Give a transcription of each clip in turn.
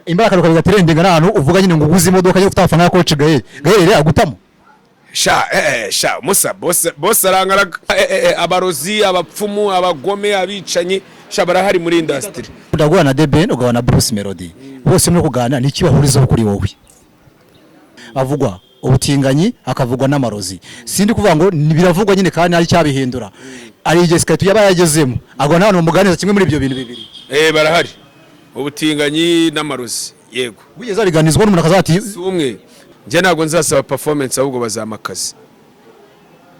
imbaraga karuka trending n'ahantu uvuga nyine ngo uguze imodoka yo ufite afana ya coach Gael agutamo sha musa boss arangara abarozi abapfumu abagome abicanyi sha barahari muri industry udagwana na Deben ugabana na Bruce Melody bose muri kugana niki bahurizaho kuri wowe avugwa ubutinganyi akavugwa n'amarozi sindi kuvuga ngo biravugwa nyine kandi ari cyabihindura ari Jessica tuyaba yagezemo agona hano muganiza kimwe muri ibyo bintu bibiri barahari ubutinganyi n'amarozi yego wigeze biganizwa n'umuntu akazati umwe nje nago nzasaba performance ahubwo bazamakazi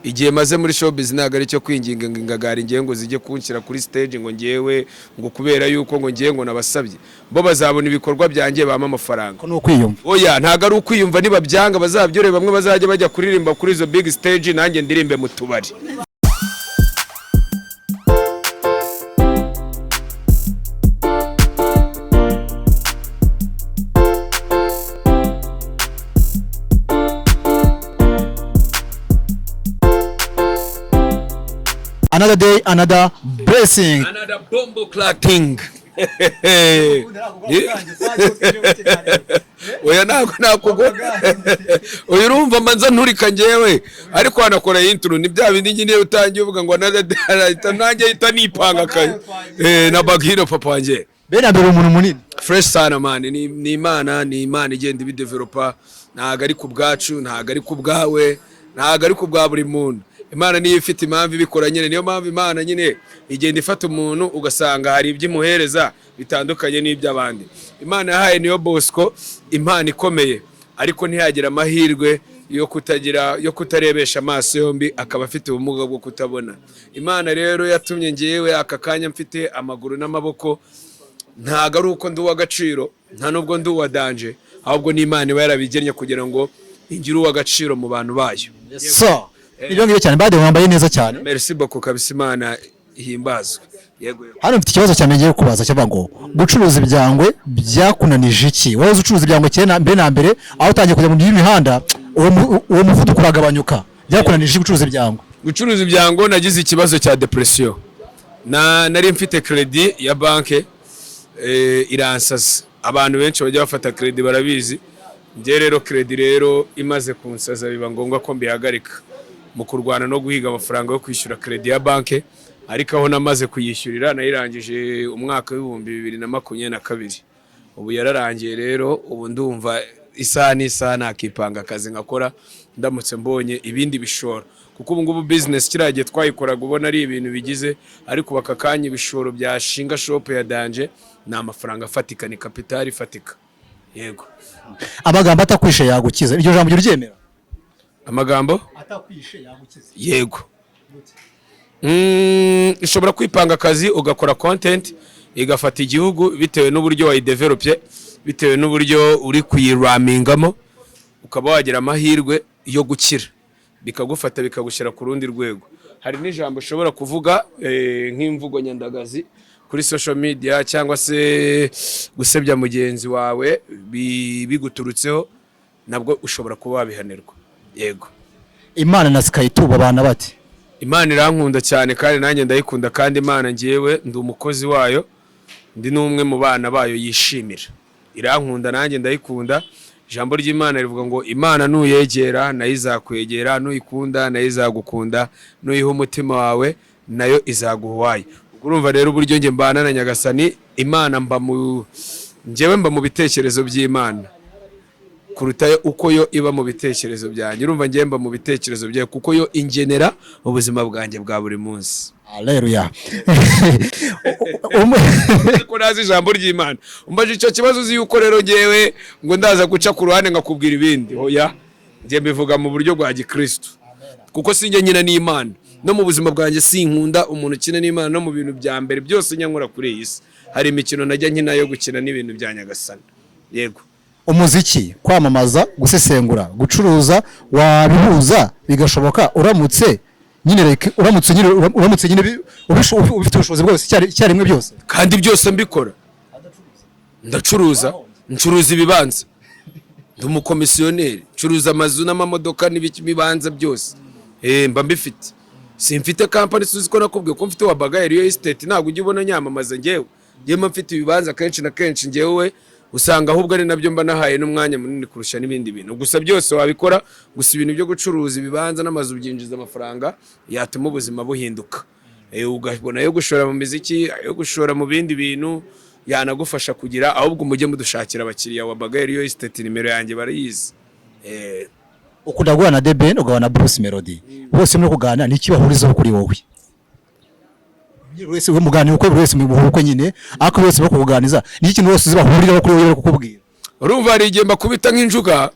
igihe maze muri showbiz nagari cyo kwinginga ngagari ngiye ngo zijye kunshyira kuri stage ngo ngiyewe ngo kubera yuko ngo ngiye ngo nabasabye bo bazabona ibikorwa byanjye bama amafaranga ko no kwiyumva oya ntago ari ukwiyumva niba byanga bazabyore bamwe bazajya bajya kuririmba kuri izo big stage nanjye ndirimbe mu tubari. Another day, another blessing. Another bombo clacking. Oya nakugo. Oya urumva manza nturika ngewe ariko anakora intro ni bya bindi nyine utangiye uvuga ngo another day nanjye itanipanga kai. Na bagiro papa wanje. Bena mbere umuntu munini. Fresh sana man ni imana igenda ibideveloper ntago ari ku bwacu ntago ari ku bwawe ntago ari ku bwa buri muntu. Imana niyo ifite impamvu ibikora nyine niyo mpamvu Imana nyine igenda ifata umuntu ugasanga hari ibyimuhereza bitandukanye n'iby'abandi. Imana yahaye niyo Bosco impano ikomeye ariko ntiyagira amahirwe yo kutarebesha amaso yombi akaba afite ubumuga bwo kutabona. Imana rero yatumye ngewe aka kanya mfite amaguru n'amaboko ntago ari uko ndi uw'agaciro nta nubwo ndi uwa danje ahubwo ni Imana iba yarabigennye kugira ngo ingire uw'agaciro mu bantu bayo. So ibyo ngibyo cyane bade wambaye neza cyane. Merci beaucoup kabisa Imana ihimbazwe. Yego. Hano mfite ikibazo cyane ngiye kubaza cyava ngo gucuruza ibyangwe byakunanije iki? Wowe ucuruza ibyangwe cyane na mbere aho utangiye kujya mu mihanda uwo muvuduko uragabanyuka byakunanije gucuruza ibyangwe. Gucuruza ibyango nagize ikibazo cya depression. Nari mfite credit ya banke iransaza. Abantu benshi bajya bafata credit barabizi. Nge rero credit rero imaze kunsaza biba ngombwa ko mbihagarika mu kurwana no guhiga amafaranga yo kwishyura credit ya banke ariko aho namaze kuyishyurira nayirangije umwaka w'ibihumbi 2022 ubu yararangiye rero ubu ndumva isaha nakipanga akazi ngakora ndamutse mbonye ibindi bishoro kuko ubu ngubu business kiragiye twayikoraga ubona ari ibintu bigize ariko bakakanye ibishoro byashinga shop ya danje na amafaranga afatika ni capital ifatika. Yego. Amagambo atakwishe yagukiza iryo jambo ryemera. Amagambo atakwishe yagukiza. Yego. Ishobora kwipanga akazi ugakora content igafata igihugu bitewe n'uburyo wayidevelopye bitewe n'uburyo uri kuyiramingamo ukaba wagira amahirwe yo gukira bikagufata bikagushyira ku rundi rwego. Hari n'ijambo ushobora kuvuga nk'imvugo nyandagazi kuri social media cyangwa se gusebya mugenzi wawe biguturutseho nabwo ushobora kuba wabihanirwa. Yego. Imana na Skytuba abana bati Imana irankunda cyane kandi nanjye ndayikunda kandi Imana ngiyewe ndi umukozi wayo ndi n'umwe mu bana bayo yishimira. Irankunda nanjye ndayikunda. Ijambo ry'Imana rivuga ngo Imana nuyegera nayo izakwegera nuyikunda nayo izagukunda nuyiha umutima wawe nayo izaguhwaye. Urumva rero uburyo nge mbana na Nyagasani Imana mba mu bitekerezo by'Imana kuruta uko yo iba mu bitekerezo byanjye. Urumva nge mba mu bitekerezo byayo kuko yo ingenera ubuzima bwanjye bwa buri munsi. Haleluya. Ko nazi ijambo ry'Imana umbaje icyo kibazo uzi yuko rero ngewe ngo ndaza guca ku ruhande ngakubwira ibindi. Oya nge mbivuga mu buryo bwa Gikristo kuko sinjye nyina n'Imana no mu buzima bwanjye sinkunda umuntu ukina n'Imana no mu bintu bya mbere byose nyankora kuri iyi si hari imikino najya nkina yo gukina n'ibintu bya Nyagasani. Yego. Umuziki kwamamaza gusesengura gucuruza wabihuza bigashoboka uramutse nyine ubifite ubushobozi bwose icyarimwe byose kandi byose mbikora. Ndacuruza ncuruza ibibanza ndi umukomisiyoneri ncuruza amazu n'amamodoka n'ibibanza byose mba mbifite. Simfite company suzi ko nakubwiye ko mfite wa Bagaya Real Estate ntago ujye ubona nyamamaza ngewe mfite ibibanza kenshi na kenshi ngewe usanga ahubwo ari nabyo mba nahaye n'umwanya munini kurusha n'ibindi bintu. Gusa byose wabikora, gusa ibintu byo gucuruza ibibanza n'amazu byinjiza amafaranga yatuma ubuzima buhinduka. Ugabona yo gushora mu miziki, yo gushora mu bindi bintu yanagufasha kugira, ahubwo mujye mudushakira abakiriya wa Baga Real Estate, nimero yanjye barayizi. Ukunda guhana na The Ben ugahana na Bruce Melody, bose muri kuganira ni kibahurizo kuri wowe? Wese we muganira uko wese mu buhuko nyine, ariko bose bakuganiza ni ikintu bose zibahurira kuri wowe kukubwira. Urumva ari igenda kubita nk'injuga,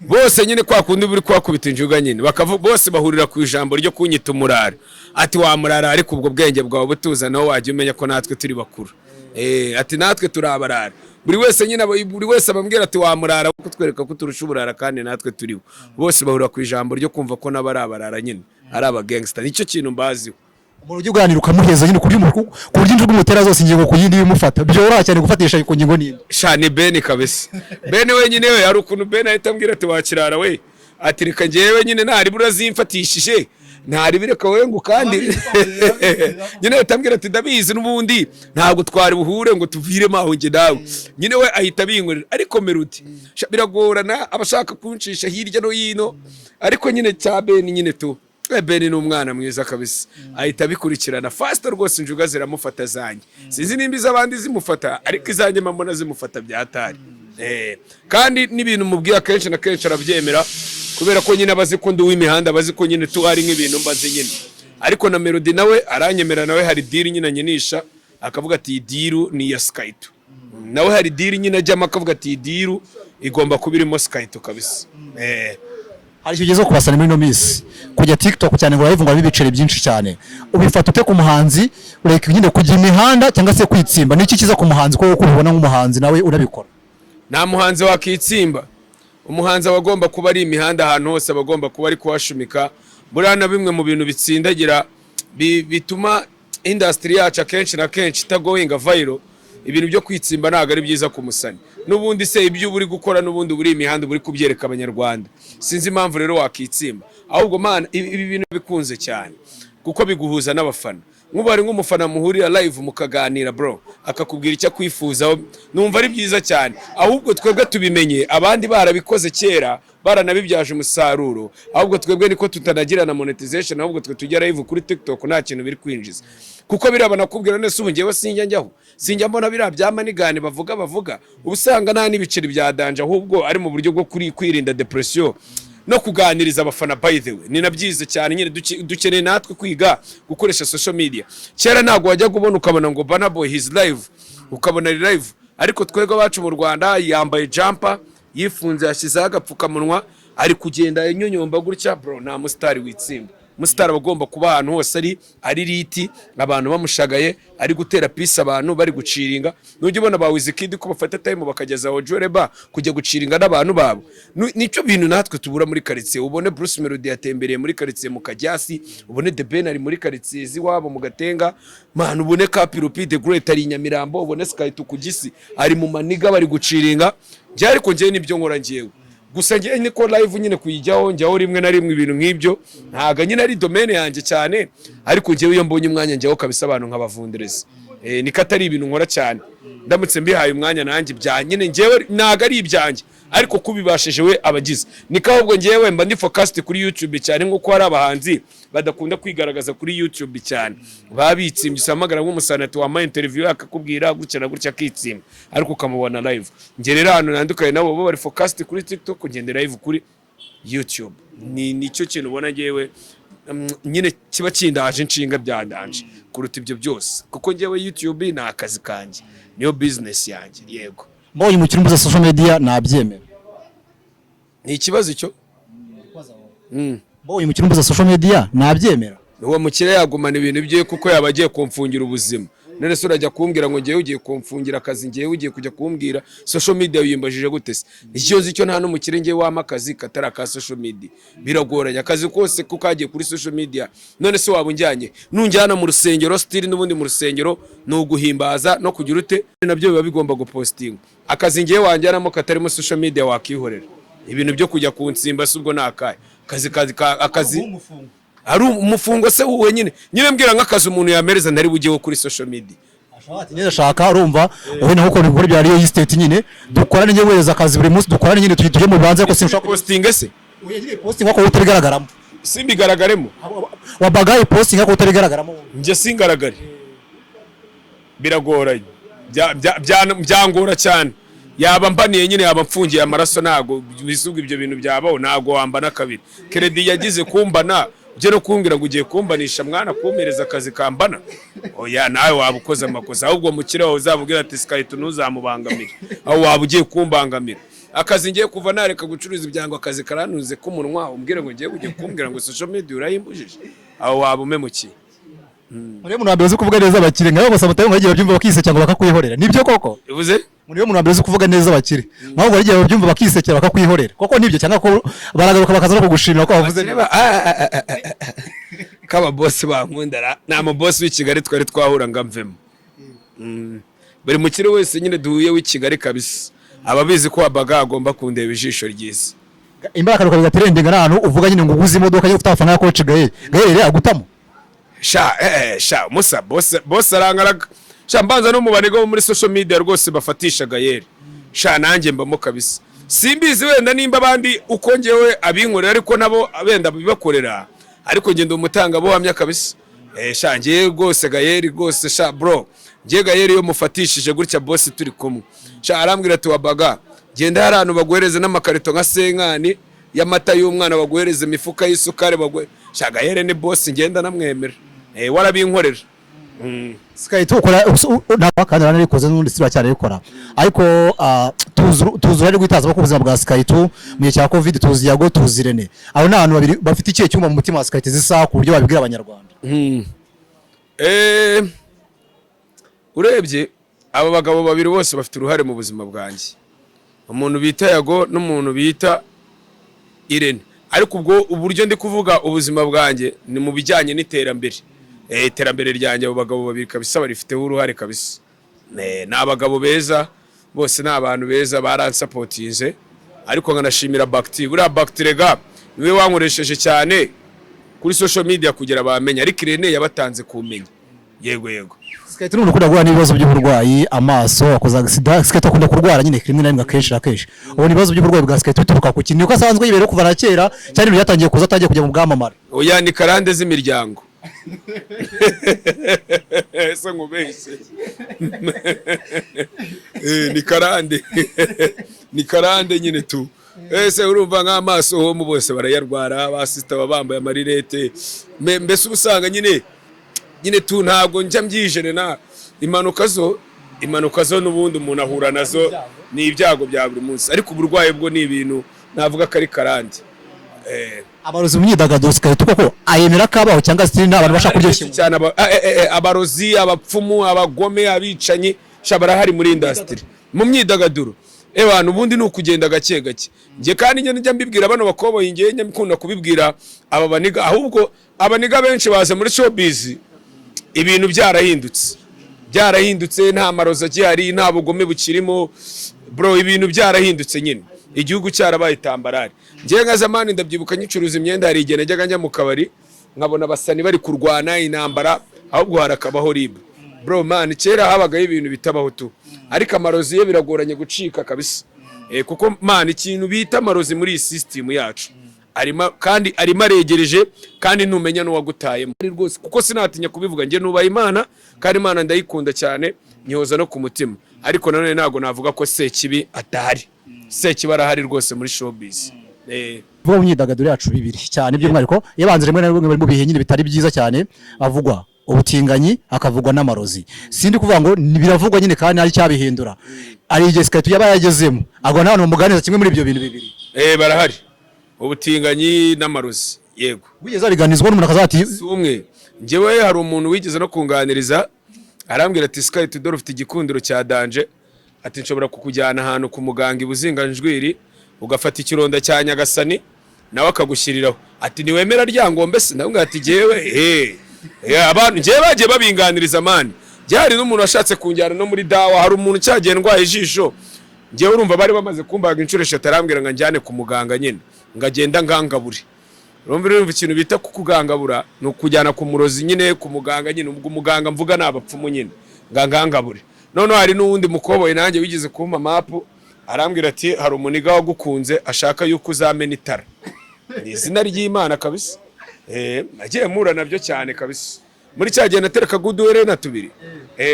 bose nyine kwa kundi buri kwakubita injuga nyine bose bahurira ku ijambo ryo kunyita umurara. Ati wa murara, ariko ubwo bwenge bwawe butuza naho wajya umenya ko natwe turi bakuru. Ati natwe turabarara. Buri wese nyine buri wese abambwira ati wa murara, kuko twereka ko turusha uburara kandi natwe turiho. Bose bahurira ku ijambo ryo kumva ko nabari abarara nyine ari aba gangster. Nicyo kintu mbaziho. Umuntu ujya uganira ukamuheza nyine kuri injugu umutera zose ingingo ku yindi bimufata byoroha cyane gufatisha ku ngingo nini. Shani Ben kabisa. Ben wenyine we hari ukuntu Ben ahita ambwira ati wakirara we, ati reka ngewe nyine ntari burazimfatishije, ntari bireka wewe ngo kandi nyine atambwira ati ndabizi n'ubundi ntabwo twari buhure ngo tuvire maho nge nawe. Nyine we ahita binkorera, ariko Melody biragorana abashaka kuncisha hirya no hino, ariko nyine cya Ben nyine tu Ben ni umwana mwiza kabisa, ahita bikurikirana fast rwose. Injuga ziramufata zanjye, sinzi nimba iz'abandi zimufata, ariko izanjye mbona zimufata byatari. Kandi n'ibintu mubwiye kenshi na kenshi arabyemera, kubera ko nyine abazi ko ndi w'imihanda, abazi ko nyine tu ari nk'ibintu mbaze nyine. Ariko na Melody nawe aranyemera, nawe hari deal nyine anyinisha, akavuga ati deal ni ya Skyto. Nawe hari deal nyine ajyamo akavuga ati deal igomba kuba irimo Skyto kabisa. Hari icyo ugezeho kubasana muri no miss kujya TikTok cyane ngo live ngo bibicere byinshi cyane, ubifata ute ku muhanzi ureka nyine kujya imihanda cyangwa se kwitsimba? Niki kiza ku muhanzi ko ubona nk'umuhanzi nawe urabikora? Nta muhanzi wakitsimba. Umuhanzi abagomba kuba ari imihanda ahantu hose, abagomba kuba ari kuhashumika. Burana bimwe mu bintu bitsindagira bituma industry yacu akenshi na kenshi itagohinga viral. Ibintu byo kwitsimba ntago ari byiza ku musani. Nubundi se ibyo uri gukora nubundi buri imihanda buri kubyereka abanyarwanda. Sinzi impamvu rero wakitsimba. Ahubwo man ibi bintu bikunze cyane kuko biguhuza n'abafana. Nk'ubari nk'umufana muhurira live mukaganira bro, akakubwira icyo kwifuza, numva ari byiza cyane. Ahubwo twebwe tubimenye, abandi barabikoze kera baranabibyaje umusaruro, ahubwo twebwe niko tutanagira na monetization, ahubwo twe tujya live kuri TikTok nta kintu biri kwinjiza. Kuko birabana kubwira nese ubu ngewe sinjya mbona bira byamanigane bavuga ubusanga nta n'ibiceri bya danje, ahubwo ari mu buryo bwo kwirinda depression no kuganiriza abafana. By the way ni nabyize cyane nyine, dukeneye natwe kwiga gukoresha social media. Kera ntago wajya kubona ukabona ngo Burna Boy his live ukabona live, ariko twego bacu mu Rwanda yambaye jumper yifunze yashyizeho agapfukamunwa ari kugenda inyonyomba gutya bro. Nta mustar witsimba. Mustar bagomba kuba ahantu hose ari riti, abantu bamushagaye, ari gutera peace abantu bari guciringa. Nujye ubona ba Wizkid ko bafata time bakageza aho Joreba kujya guciringa n'abantu babo. Nicyo bintu natwe tubura muri quartier. Ubone Bruce Melody yatembereye muri quartier mu Kajyasi, ubone The Ben ari muri quartier ziwabo mu Gatenga, man ubone Kapirupi The Great ari Nyamirambo, ubone Skyto ku Gisi ari mu Maniga bari guciringa. Byari ko ngiye nibyo nkora ngiyewe. Gusa ngiye niko live nyine kuyijyaho njyaho rimwe na rimwe ibintu nk'ibyo, ntaga nyine ari domaine yanjye cyane, ariko ngiye iyo mbonye umwanya njyaho kabisa abantu nk'abavundereza. Niko atari ibintu nkora cyane, ndamutse mbihaye umwanya nanjye bya nyine ngiyewe ntaga ari ibyanjye, ariko kubibashije we abagize. Niko ahubwo ngiyewe mba ndi focused kuri YouTube cyane, nkuko hari abahanzi badakunda kwigaragaza kuri YouTube cyane, babitsimbye usamagara nk'umusanati wa interview akakubwira gukena gutya kitsimba, ariko ukamubona live. Nge rero hano nandukaye nabo bo bari focused kuri TikTok, ngende live kuri YouTube. Nicyo kintu ubona ngewe nyine kiba kindaje inshinga byadanje kuruta ibyo byose, kuko ngewe YouTube ni akazi kanjye, niyo business yanjye. Yego mbonye umukino mbuza social media nabyemera. Ni ikibazo icyo mbonye umukino mbuza social media nabyemera. Uwo mukire yagumana ibintu bye kuko yabagiye kumfungira ubuzima. None se urajya kumbwira ngo ngiye ugiye kumfungira akazi, ngiye ugiye kujya kumbwira social media yimbajije gute se? Ikiyozi cyo nta n'umukire ngiye wama akazi katara ka social media. Biragoranya akazi kose kuko agiye kuri social media. None se wabunjyanye nunjyana mu rusengero still n'ubundi mu rusengero no guhimbaza no kugira ute, nabyo biba bigomba gupostinga. Akazi ngiye wanjyanamo katarimo social media wakihorera. Ibintu byo kujya kunsimba subwo nakaye akazi ari umufungo se wowe nyine mbwira nk'akazi umuntu yamereza ntari bugiye kuri social media. nyine shaka urumva wowe naho ukora ibikora bya Real Estate nyine dukorane njye wereza akazi buri munsi dukorane nyine tujye mu bibanza ko sinshaka posting ese oya nyine posting ko utari simbigaragaremo wabagaye posting ko utari garagaramo njye singaragare biragoranye byangora cyane yaba mbaniye nyine yaba mfungiye amaraso nago bisuga ibyo bintu byabaho nago wambana kabiri credit yagize kumbana uje no kumbwira ngo ugiye kumbanisha mwana kumereza akazi kambana oya nawe wabukoze amakosa ahubwo mukire wawe uzabubwira ati Skyto ntuzamubangamira aho wabugiye kumbangamira akazi ngiye kuva nareka gucuruza ibyango akazi karanuze kumunwa umbwire ngo ngiye kujye kumbwira ngo social media urayimbujije aho wabumemukiye muri muntu wambere uzi kuvuga neza abakire ngaho bose bataye ngo bagiye babyumva bakisekera bakakwihorera nibyo koko bivuze muri muntu wambere uzi kuvuga neza abakire ngaho bagiye babyumva bakisekera bakakwihorera koko nibyo cyangwa ko baragaruka bakaza no kugushimira ko bavuze kaba boss bankundara na ama boss w'i Kigali twari twahura ngamvemo buri mukire wese nyine duhuye w'i Kigali kabisa ababizi ko abaga agomba kundeba ijisho ryiza imbaraga rukabiga trending n'ahantu uvuga nyine ngo uguze imodoka yo gufata ya coach Gael agutamo sha musa boss arangaraga sha mbanza no mubanigo muri social media rwose bafatisha Gael sha nanjye mbamo kabisa simbizi wenda nimba abandi uko ngewe abinkorera ariko nabo abenda bibakorera ariko nge ndi umutanga bo hamya kabisa sha ngiye rwose Gael rwose sha bro ngiye Gael yo mufatishije gutya boss turi kumwe sha arambwira ati wabaga genda harantu baguhereze n'amakarito nka senkani y'amata y'umwana baguhereze imifuka y'isukari bagwe sha Gael ni boss ngenda namwemera warabinkorera Skyto ukora nakakana narikoze n'undi siba cyane rikora ariko tuzura ari gwitaza ko ubuzima bwa Skyto mu cya covid tuziyago tuzirene aho n'abantu babiri bafite ikihe cyuma mu mutima wa Skyto zisa ku buryo babibwira abanyarwanda urebye aba bagabo babiri bose bafite uruhare mu buzima bwanjye umuntu bita Yago n'umuntu bita Irene ariko ubwo uburyo ndi kuvuga ubuzima bwanjye ni mu bijyanye n'iterambere iterambere ryanjye abo bagabo babiri kabisa barifiteho uruhare kabisa ni abagabo beza bose ni abantu beza baransapotinze ariko nkanashimira Bakti buriya Bakti rega niwe wankoresheje cyane kuri social media kugira bamenye ariko Irene yabatanze kumenya yego Skyto n'umuntu ukunda guhura n'ibibazo by'uburwayi amaso akoza accident Skyto akunda kurwara nyine rimwe na rimwe akenshi ubu ibibazo by'uburwayi bwa Skyto bituruka ku kintu ko asanzwe yibera kuva na kera cyane ibintu yatangiye kuza atangiye kujya mu bwamamara oya ni karande z'imiryango ese ngubese ni karande nyine tu ese urumva nk'amaso ho mu bose barayarwara abasista babambaye amarirete mbese ubusanga nyine tu ntabwo njya mbyijene na impanuka zo n'ubundi umuntu ahura nazo ni ibyago bya buri munsi ariko uburwayi bwo ni ibintu navuga ko ari karande abarozi mu myidagaduro Skyto koko ayemera kabaho cyangwa se n'abantu bashaka kuryoshya cyane abarozi abapfumu abagome abicanyi shabara hari muri industry mu myidagaduro abantu ubundi ni ukugenda gake nge kandi njya mbibwira bano bakoboye nge nyamukunda kubibwira aba baniga ahubwo abaniga benshi baze muri showbiz ibintu byarahindutse nta marozi agihari nta bugome bukirimo bro ibintu byarahindutse nyine igihugu cyarabaye tambarari ngiye nka zamani ndabyibuka nyicuruza imyenda hari igihe najyaga njya mu kabari nkabona abasani bari kurwana intambara ahubwo harakabaho ribu bro man kera habagaho ibintu bitabaho tu ariko amarozi ye biragoranye gucika kabisa kuko man ikintu bita amarozi muri iyi system yacu arimo aregereje kandi ntumenya n'uwagutayemo rwose kuko sinatinya kubivuga nge nubaha Imana kandi Imana ndayikunda cyane nyihoza no ku mutima ariko nanone ntago navuga ko Sekibi atahari Sekibi arahari rwose muri showbiz vuba mu myidagaduro yacu bibiri cyane by'umwihariko yabanze rimwe na rimwe mu bihe nyine bitari byiza cyane avugwa ubutinganyi akavugwa n'amarozi sindi kuvuga ngo biravugwa nyine kandi ari cyabihindura ari igihe Skyto yaba yagezemo agwa n'abantu muganiza kimwe muri ibyo bintu bibiri barahari ubutinganyi n'amarozi yego wigeze biganizwa n'umuntu akazati umwe ngewe hari umuntu wigeze no kunganiriza arambwira ati Skyto dore ufite igikundiro cya danje ati nshobora kukujyana ahantu ku muganga ibuzinganjwiri ugafata ikironda cya Nyagasani nawe akagushyiriraho ati niwemera ryangombe se nawe ati jewe abantu ngewe bagiye babinganiriza mani byari n'umuntu washatse kunjyana no muri dawa hari umuntu cyagiye ndwaye ijisho ngewe urumva bari bamaze kumbaga inshuro 3 arambwira ngo njyane ku muganga nyine ngagenda ngangabure urumva ikintu bita kukugangabura no kujyana ku murozi nyine ku muganga nyine ubwo umuganga mvuga nabapfumu nyine ngangabure. Noneho hari n'uwundi mukoboyi nanjye wigize kumpa mapu arambwira ati hari umuniga wagukunze ashaka yuko uzamena itara. Ni izina ry'Imana kabisa. Nagiye mura nabyo cyane kabisa. Muri cya gihe natereka guduhere na tubiri.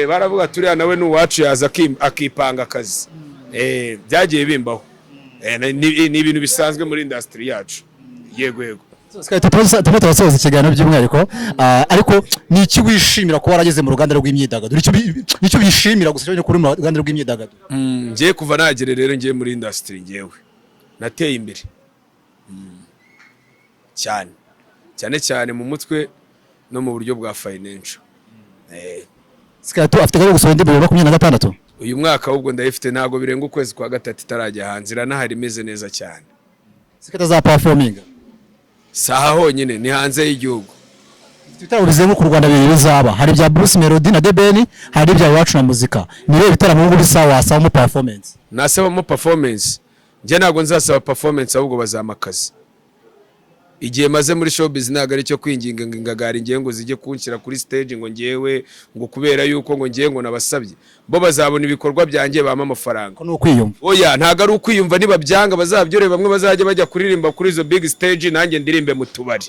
Baravuga turiya nawe n'uwacu yaza akipanga akazi. Byagiye bimbaho. Ni ibintu bisanzwe muri industry yacu. Yego. Tubasoza ikiganiro by'umwihariko ariko ni iki wishimira kuba warageze mu ruganda rw'imyidagaduro? Nicyo bishimira gusa cyo kuri mu ruganda rw'imyidagaduro. Ngiye kuva nagere rero ngiye muri industry ngewe. Nateye imbere. Cyane mu mutwe no mu buryo bwa financial. Skato afite gahunda gusohora indirimbo 2026. Uyu mwaka ahubwo ndayifite ntago birenga ukwezi kwa gatatu itarajya hanze iranahari imeze neza cyane. Skato za performing. Saha honyine ni hanze y'igihugu. Tutaburizemo ku Rwanda bibiri bizaba. Hari bya Bruce Melody na Debeni, hari bya Iwacu na Muzika. Niwe bitaramo ngo bisawa wasaba mu performance. Nasaba mu performance. Nje ntago nzasaba performance ahubwo bazamakazi. Igihe maze muri showbiz ntago ari cyo kwinginga ngagari ngiye ngo zijye kunshyira kuri stage ngo ngewe ngo kubera yuko ngo ngiye ngo nabasabye. Bo bazabona ibikorwa byanjye bama amafaranga. Ko no kwiyumva. Oya ntago ari ukwiyumva niba byanga bazabyore bamwe bazajya bajya kuririmba kuri izo big stage nanjye ndirimbe mu tubari.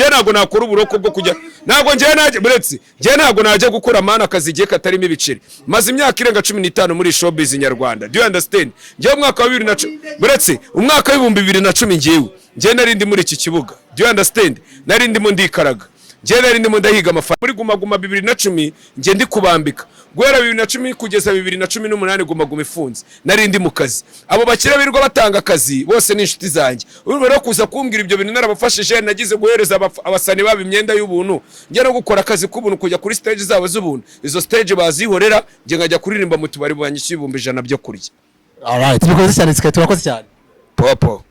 Ntago nakora uburoko bwo kujya ntago najya gukora mana akazi giye katarimo ibiceri. Maze imyaka irenga 15 muri showbiz nyarwanda. Do you understand? Ngewe umwaka wa 2010 umwaka wa 2010 ngewe nari ndi muri iki kibuga. Do you understand? Nari ndimo ndikaraga. Ngewe nari ndimo ndahiga amafaranga muri guma 2010 nge ndi kubambika. Guhera 2010 kugeza 2018 guma ifunze. Nari ndi mu kazi. Abo bakira birirwa batanga akazi bose ni inshuti zanjye. Urumva rero kuza kumbwira ibyo bintu narabafashije nagize guhereza abasani baba imyenda y'ubuntu. Nge no gukora akazi k'ubuntu kujya kuri stage zabo z'ubuntu. Izo stage bazihorera nge ngajya kuririmba mu tubari banyishyura 100 byo kurya. Alright, tubikoze cyane Skato wakoze cyane. Popo.